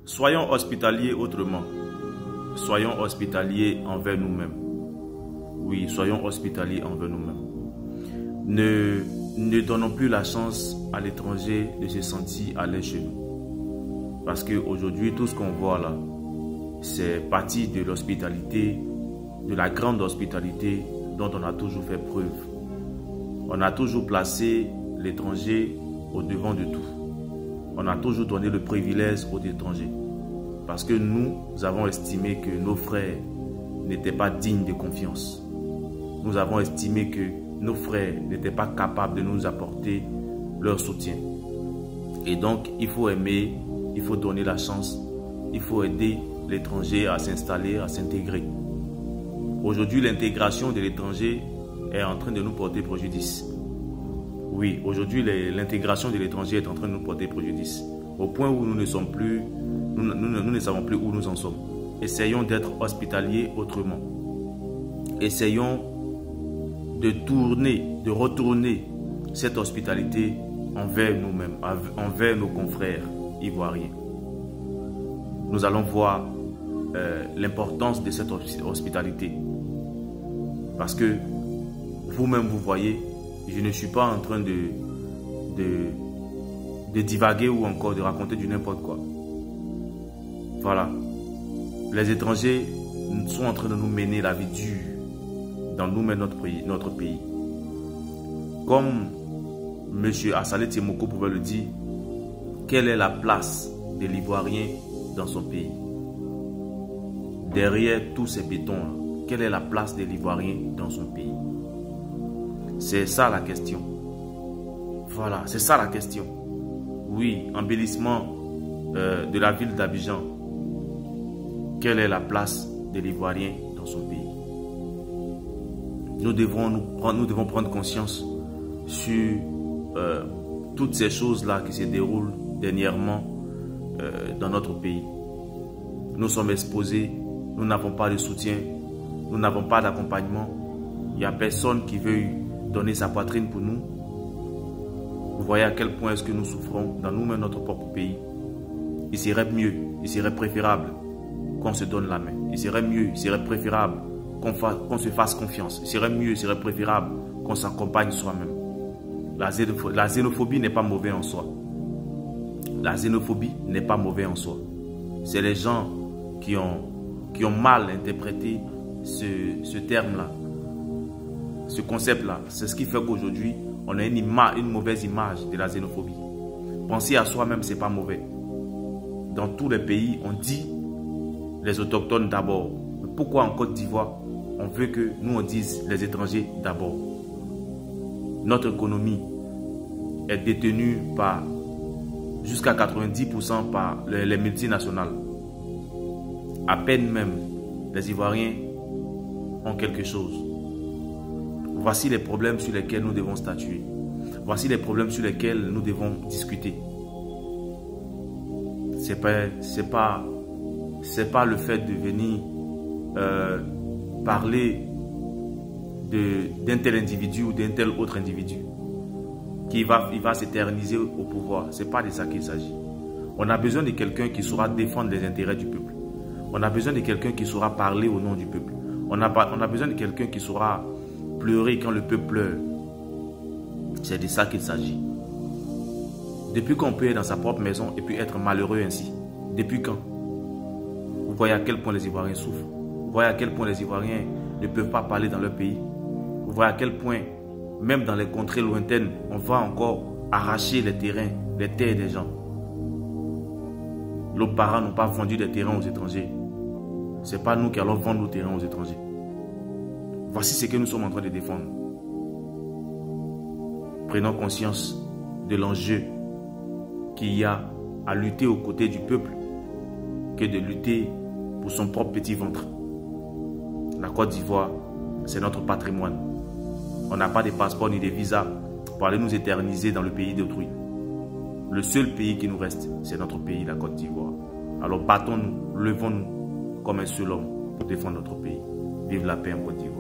Soyons hospitaliers autrement. Soyons hospitaliers envers nous-mêmes. Oui, soyons hospitaliers envers nous-mêmes. Ne donnons plus la chance à l'étranger de se sentir à l'aise chez nous. Parce qu'aujourd'hui, tout ce qu'on voit là, c'est parti de l'hospitalité, de la grande hospitalité dont on a toujours fait preuve. On a toujours placé l'étranger au devant de tout. On a toujours donné le privilège aux étrangers. Parce que nous avons estimé que nos frères n'étaient pas dignes de confiance. Nous avons estimé que nos frères n'étaient pas capables de nous apporter leur soutien. Et donc, il faut aimer, il faut donner la chance, il faut aider l'étranger à s'installer, à s'intégrer. Aujourd'hui, l'intégration de l'étranger est en train de nous porter préjudice. Oui, aujourd'hui, l'intégration de l'étranger est en train de nous porter préjudice. Au point où nous ne sommes plus, nous ne savons plus où nous en sommes. Essayons d'être hospitaliers autrement. Essayons de retourner cette hospitalité envers nous-mêmes, envers nos confrères ivoiriens. Nous allons voir l'importance de cette hospitalité. Parce que vous-même, vous voyez, je ne suis pas en train de divaguer ou encore de raconter du n'importe quoi. Voilà. Les étrangers sont en train de nous mener la vie dure dans nous-mêmes, notre pays. Comme M. Assalé Tiemoko pouvait le dire, quelle est la place de l'Ivoirien dans son pays? Derrière tous ces bétons-là, quelle est la place de l'Ivoirien dans son pays? C'est ça la question. Voilà, c'est ça la question. Oui, embellissement de la ville d'Abidjan. Quelle est la place de l'Ivoirien dans son pays? Nous devons prendre conscience sur toutes ces choses-là qui se déroulent dernièrement dans notre pays. Nous sommes exposés, nous n'avons pas de soutien, nous n'avons pas d'accompagnement. Il n'y a personne qui veuille donner sa poitrine pour nous. Vous voyez à quel point est-ce que nous souffrons dans nous-mêmes, notre propre pays. Il serait mieux, il serait préférable qu'on se donne la main. Il serait mieux, il serait préférable qu'on se fasse confiance. Il serait mieux, il serait préférable qu'on s'accompagne soi-même. La xénophobie n'est pas mauvaise en soi. La xénophobie n'est pas mauvaise en soi. C'est les gens qui ont mal interprété ce terme-là, ce concept-là. C'est ce qui fait qu'aujourd'hui, on a une mauvaise image de la xénophobie. Penser à soi-même, ce n'est pas mauvais. Dans tous les pays, on dit les autochtones d'abord. Pourquoi en Côte d'Ivoire, on veut que nous on dise les étrangers d'abord? Notre économie est détenue par jusqu'à 90% par les multinationales. À peine même, les Ivoiriens ont quelque chose. Voici les problèmes sur lesquels nous devons statuer. Voici les problèmes sur lesquels nous devons discuter. C'est pas le fait de venir parler d'un tel individu ou d'un tel autre individu qui va s'éterniser au pouvoir. Ce n'est pas de ça qu'il s'agit. On a besoin de quelqu'un qui saura défendre les intérêts du peuple. On a besoin de quelqu'un qui saura parler au nom du peuple. On a besoin de quelqu'un qui saura pleurer quand le peuple pleure. C'est de ça qu'il s'agit. Depuis qu'on peut être dans sa propre maison et puis être malheureux ainsi? Depuis quand? Vous voyez à quel point les Ivoiriens souffrent. Vous voyez à quel point les Ivoiriens ne peuvent pas parler dans leur pays. Vous voyez à quel point, même dans les contrées lointaines, on va encore arracher les terrains, les terres des gens. Nos parents n'ont pas vendu des terrains aux étrangers. Ce n'est pas nous qui allons vendre nos terrains aux étrangers. Voici ce que nous sommes en train de défendre. Prenons conscience de l'enjeu qu'il y a à lutter aux côtés du peuple que de lutter pour son propre petit ventre. La Côte d'Ivoire, c'est notre patrimoine. On n'a pas de passeport ni de visa pour aller nous éterniser dans le pays d'autrui. Le seul pays qui nous reste, c'est notre pays, la Côte d'Ivoire. Alors battons-nous, levons-nous comme un seul homme pour défendre notre pays. Vive la paix en Côte d'Ivoire.